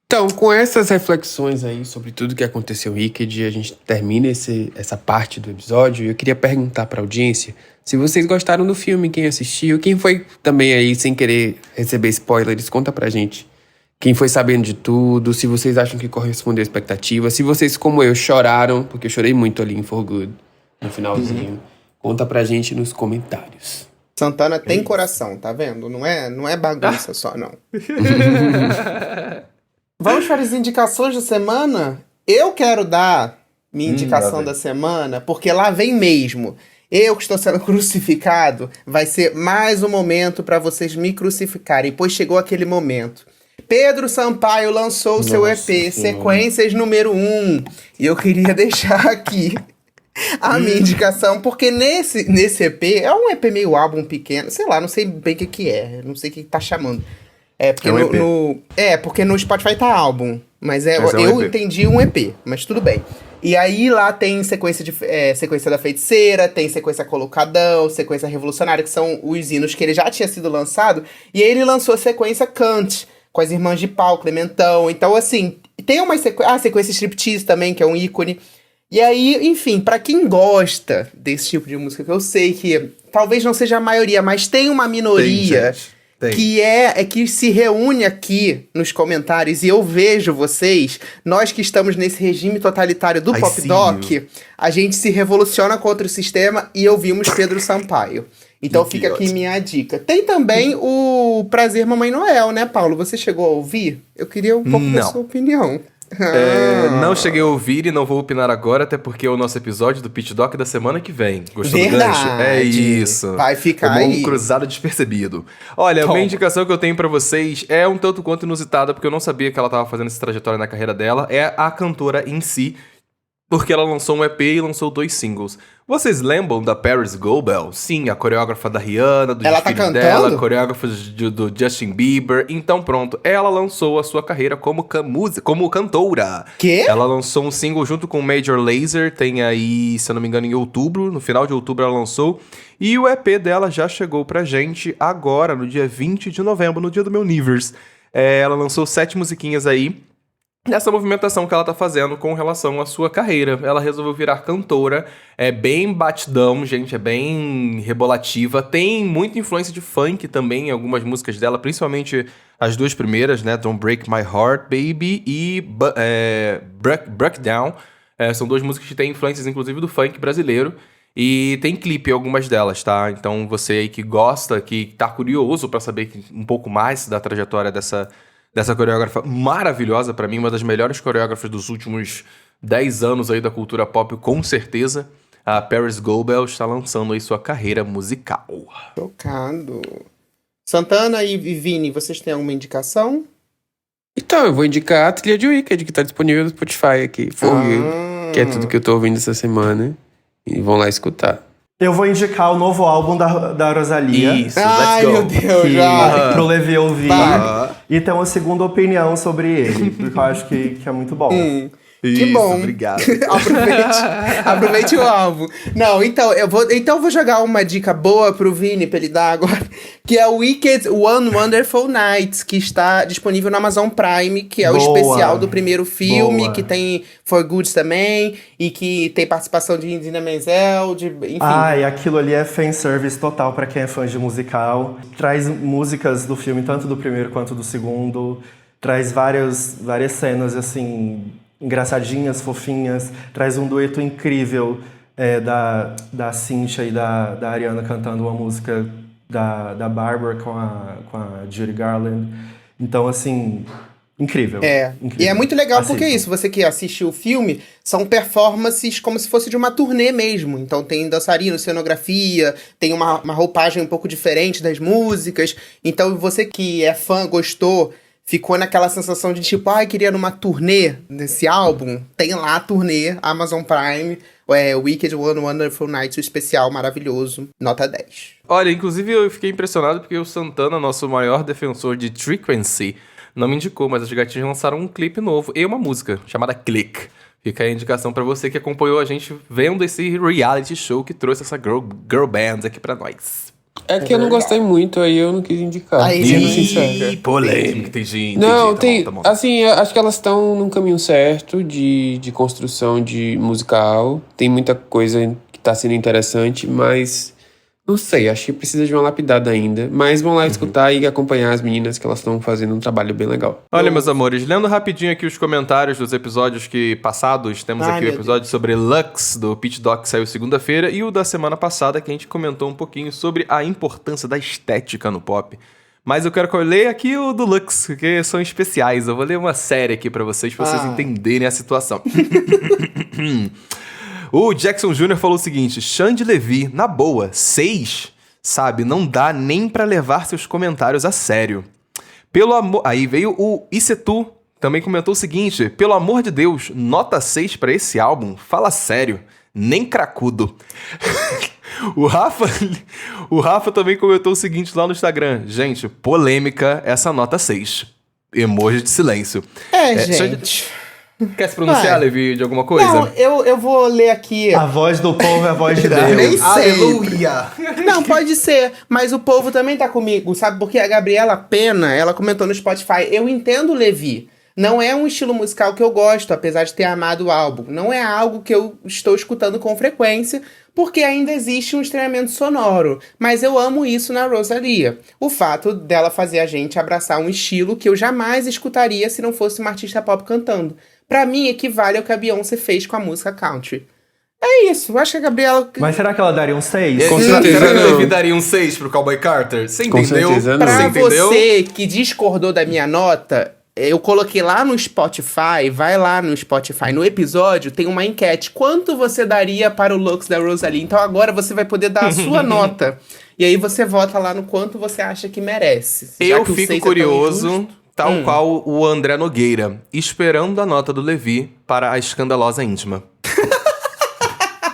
Então, com essas reflexões aí sobre tudo que aconteceu em Wicked, a gente termina essa parte do episódio. E eu queria perguntar pra audiência se vocês gostaram do filme, quem assistiu, quem foi também aí, sem querer receber spoilers, conta pra gente. Quem foi sabendo de tudo, se vocês acham que correspondeu à expectativa, se vocês, como eu, choraram, porque eu chorei muito ali em For Good, no finalzinho. Conta pra gente nos comentários. Santana tem coração, tá vendo? Não é bagunça só, não. Vamos para as indicações da semana? Eu quero dar minha indicação da semana, porque lá vem mesmo. Eu que estou sendo crucificado, vai ser mais um momento para vocês me crucificarem, pois chegou aquele momento. Pedro Sampaio lançou o seu EP, Sequências número 1. E eu queria deixar aqui a minha indicação, porque nesse EP, é um EP meio álbum pequeno, sei lá, não sei bem o que é, não sei o que tá chamando. Porque porque no Spotify tá álbum, mas eu entendi um EP, mas tudo bem. E aí lá tem sequência da Feiticeira, tem sequência Colocadão, sequência Revolucionária, que são os hinos que ele já tinha sido lançado, e aí ele lançou a sequência Kant, com as Irmãs de Pau, Clementão, então assim, tem uma sequência Striptease também, que é um ícone. E aí, enfim, pra quem gosta desse tipo de música, que eu sei que talvez não seja a maioria, mas tem uma minoria que se reúne aqui nos comentários e eu vejo vocês, nós que estamos nesse regime totalitário do Pop Doc, a gente se revoluciona contra o sistema e ouvimos Pedro Sampaio. Então fica aqui minha dica. Tem também o Prazer Mamãe Noel, né, Paulo? Você chegou a ouvir? Eu queria um pouco da sua opinião. Não cheguei a ouvir e não vou opinar agora, até porque é o nosso episódio do Pitch Doc da semana que vem. Gostou do gancho? É isso. Vai ficar aí. Cruzado despercebido. Olha, a minha indicação que eu tenho pra vocês é um tanto quanto inusitada, porque eu não sabia que ela tava fazendo essa trajetória na carreira dela. É a cantora em si, porque ela lançou um EP e lançou 2 singles. Vocês lembram da Paris Goebel? Sim, a coreógrafa da Rihanna, do ela desfile tá cantando? dela, coreógrafa do Justin Bieber. Então pronto, ela lançou a sua carreira como cantora. Quê? Ela lançou um single junto com o Major Lazer, tem aí, se eu não me engano, em outubro. No final de outubro ela lançou. E o EP dela já chegou pra gente agora, no dia 20 de novembro, no dia do meu Nivers. Ela lançou 7 musiquinhas aí. Nessa movimentação que ela tá fazendo com relação à sua carreira. Ela resolveu virar cantora, é bem batidão, gente, é bem rebolativa. Tem muita influência de funk também em algumas músicas dela, principalmente as 2 primeiras, né? Don't Break My Heart, Baby e Breakdown. São 2 músicas que têm influências, inclusive, do funk brasileiro. E tem clipe em algumas delas, tá? Então você aí que gosta, que tá curioso pra saber um pouco mais da trajetória dessa coreógrafa maravilhosa, pra mim, uma das melhores coreógrafas dos últimos 10 anos aí da cultura pop, com certeza. A Paris Goebel está lançando aí sua carreira musical. Tocado. Santana e Vini, vocês têm alguma indicação? Então, eu vou indicar a trilha de Wicked, que tá disponível no Spotify aqui, For You, que é tudo que eu tô ouvindo essa semana. E vão lá escutar. Eu vou indicar o novo álbum da Rosalía. Isso, Ai, let's go. meu Deus, já. Pro Levi ouvir. Vai. E ter uma segunda opinião sobre ele, porque eu acho que é muito bom. Que Isso, bom. obrigado. Aproveite o álbum. Não, então eu vou jogar uma dica boa pro Vini pra ele dar agora, que é o Wicked One Wonderful Night, que está disponível na Amazon Prime, que é o especial do primeiro filme, Boa. que tem For Good também, e que tem participação de Idina Menzel, enfim. E aquilo ali é fanservice total pra quem é fã de musical. Traz músicas do filme, tanto do primeiro quanto do segundo. Traz várias cenas, assim, engraçadinhas, fofinhas. Traz um dueto incrível da Cynthia e da Ariana cantando uma música da Barbara com a Judy Garland. Então, assim, incrível. Incrível. E é muito legal Assistam. porque é isso, você que assiste o filme, são performances como se fosse de uma turnê mesmo. Então tem dançarino, cenografia, tem uma roupagem um pouco diferente das músicas. Então você que é fã, gostou, ficou naquela sensação de tipo, queria numa turnê desse álbum. Tem lá a turnê, Amazon Prime, Wicked One Wonderful Night, o especial maravilhoso, nota 10. Olha, inclusive eu fiquei impressionado porque o Santana, nosso maior defensor de Frequency, não me indicou, mas as gatinhas lançaram um clipe novo e uma música chamada Click. Fica aí a indicação pra você que acompanhou a gente vendo esse reality show que trouxe essa girl band aqui pra nós. É que eu não gostei muito, aí eu não quis indicar. Aí, sendo gente, sincero. Ih, polêmica, entendi. Não, Tá tem. bom, tá bom. Assim, eu acho que elas estão num caminho certo de construção de musical. Tem muita coisa que tá sendo interessante, mas. Não sei, acho que precisa de uma lapidada ainda. Mas vão lá escutar e acompanhar as meninas, que elas estão fazendo um trabalho bem legal. Olha, meus amores, lendo rapidinho aqui os comentários dos episódios passados, temos Ai, aqui o meu episódio sobre Lux, do Pitch Doc, que saiu segunda-feira, e o da semana passada, que a gente comentou um pouquinho sobre a importância da estética no pop. Mas eu quero que eu leia aqui o do Lux, porque são especiais. Eu vou ler uma série aqui pra vocês entenderem a situação. O Jackson Jr. falou o seguinte: Xande Levi, na boa, 6, sabe, não dá nem pra levar seus comentários a sério. Pelo amor... Aí veio o Isetu, também comentou o seguinte: pelo amor de Deus, nota 6 pra esse álbum, fala sério, nem cracudo. O Rafa também comentou o seguinte lá no Instagram: gente, polêmica essa nota 6. Emoji de silêncio. Gente... Quer se pronunciar, Vai. Levi, de alguma coisa? Não, eu vou ler aqui. A voz do povo é a voz de Deus. Nem sei. Aleluia! Não, pode ser, mas o povo também tá comigo, sabe? Porque a Gabriela Pena, ela comentou no Spotify, eu entendo o Levi. Não é um estilo musical que eu gosto, apesar de ter amado o álbum. Não é algo que eu estou escutando com frequência, porque ainda existe um estranhamento sonoro. Mas eu amo isso na Rosalía. O fato dela fazer a gente abraçar um estilo que eu jamais escutaria se não fosse uma artista pop cantando. Pra mim, equivale ao que a Beyoncé fez com a música country. É isso, eu acho que a Gabriela... Mas será que ela daria um 6? Com Será certeza que o não. Levi daria um 6 pro Cowboy Carter? Você Com entendeu? certeza não. Você Pra entendeu? você que discordou da minha nota, eu coloquei lá no Spotify, vai lá no Spotify, no episódio tem uma enquete. Quanto você daria para o Lux da Rosalía? Então agora você vai poder dar a sua nota. E aí você vota lá no quanto você acha que merece. Já Eu que o fico 6 é tão curioso, injusto. tal qual o André Nogueira, esperando a nota do Levi para a escandalosa íntima.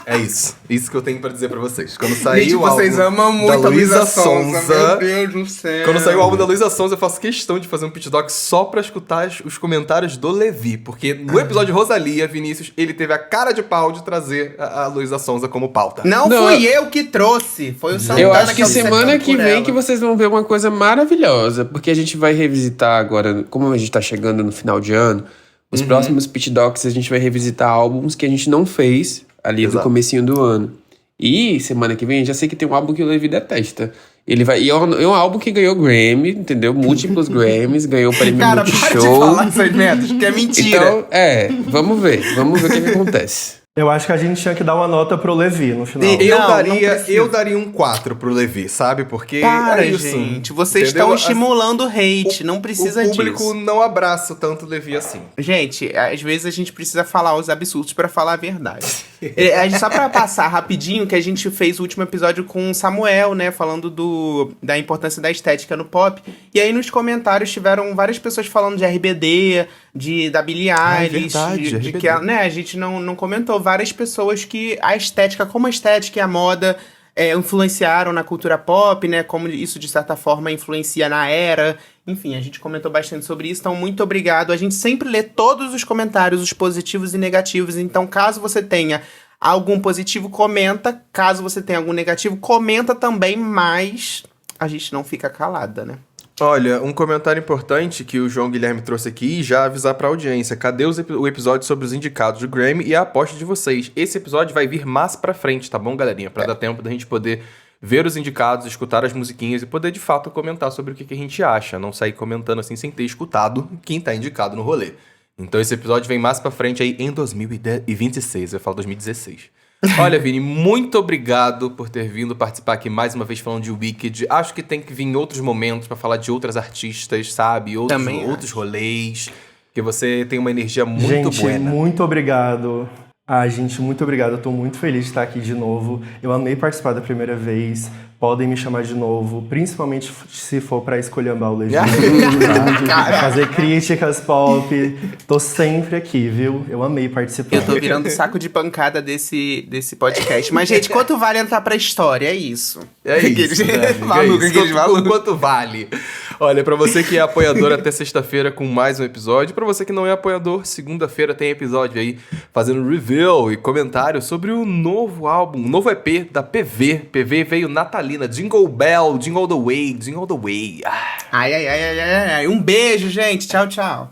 É isso. Isso que eu tenho pra dizer pra vocês. Quando sair Gente, o álbum vocês amam muito da a Luísa Luísa Sonza. Meu Deus do céu. Quando sair o álbum da Luísa Sonza, eu faço questão de fazer um pitch doc só pra escutar os comentários do Levi. Porque no episódio Rosalía, Vinícius, ele teve a cara de pau de trazer a Luísa Sonza como pauta. Não, Não, fui eu que trouxe. Foi o Santana Eu acho que obcecado semana que por vem ela. que vocês vão ver uma coisa maravilhosa, porque a gente vai revisitar agora, como a gente tá chegando no final de ano, os próximos Pitch Docs a gente vai revisitar álbuns que a gente não fez ali Exato. do comecinho do ano. E semana que vem, eu já sei que tem um álbum que o Levi detesta. Ele vai, e é um álbum que ganhou Grammy, entendeu? Múltiplos Grammys, ganhou o prêmio Cara, para de Multishow. falar essas metas, que é mentira. Então, vamos ver o que acontece. Eu acho que a gente tinha que dar uma nota pro Levi no final. Não precisa. Eu daria um 4 pro Levi, sabe? Porque Para, é isso. gente. Vocês Entendeu? estão estimulando hate. Não precisa O público disso. não abraça tanto o Levi assim. Gente, às vezes a gente precisa falar os absurdos pra falar a verdade. Só pra passar rapidinho, que a gente fez o último episódio com o Samuel, né? Falando da importância da estética no pop. E aí nos comentários tiveram várias pessoas falando de RBD, da Billie Eilish. verdade, de RBD. que a gente não comentou. Várias pessoas que a estética, como a estética e a moda influenciaram na cultura pop, né? Como isso, de certa forma, influencia na era. Enfim, a gente comentou bastante sobre isso, então muito obrigado. A gente sempre lê todos os comentários, os positivos e negativos. Então, caso você tenha algum positivo, comenta. Caso você tenha algum negativo, comenta também, mas a gente não fica calada, né? Olha, um comentário importante que o João Guilherme trouxe aqui e já avisar pra audiência. Cadê o episódio sobre os indicados do Grammy e a aposta de vocês? Esse episódio vai vir mais pra frente, tá bom, galerinha? Pra dar tempo da gente poder ver os indicados, escutar as musiquinhas e poder, de fato, comentar sobre o que a gente acha. Não sair comentando assim sem ter escutado quem tá indicado no rolê. Então esse episódio vem mais pra frente aí em 2026. Eu falo 2016. Olha, Vini, muito obrigado por ter vindo participar aqui mais uma vez falando de Wicked. Acho que tem que vir em outros momentos pra falar de outras artistas, sabe? Outros rolês. Que você tem uma energia muito Gente, boa. muito obrigado. Gente, muito obrigado. Eu tô muito feliz de estar aqui de novo. Eu amei participar da primeira vez. Podem me chamar de novo, principalmente se for pra esculhambar o Levi, tá? Fazer críticas pop. Tô sempre aqui, viu? Eu amei participar. Eu tô virando saco de pancada desse podcast. Mas, gente, quanto vale entrar pra história? É isso. É isso, né, amigo? Maluco, É isso. aqueles malucos. Quanto vale? Olha, pra você que é apoiador, até sexta-feira com mais um episódio. Pra você que não é apoiador, segunda-feira tem episódio aí fazendo review e comentário sobre o novo álbum, o novo EP da PV. PV veio natalício adrenalina. Jingle Bell, Jingle the Way, Jingle the Way. Ai. Um beijo, gente. Tchau, tchau.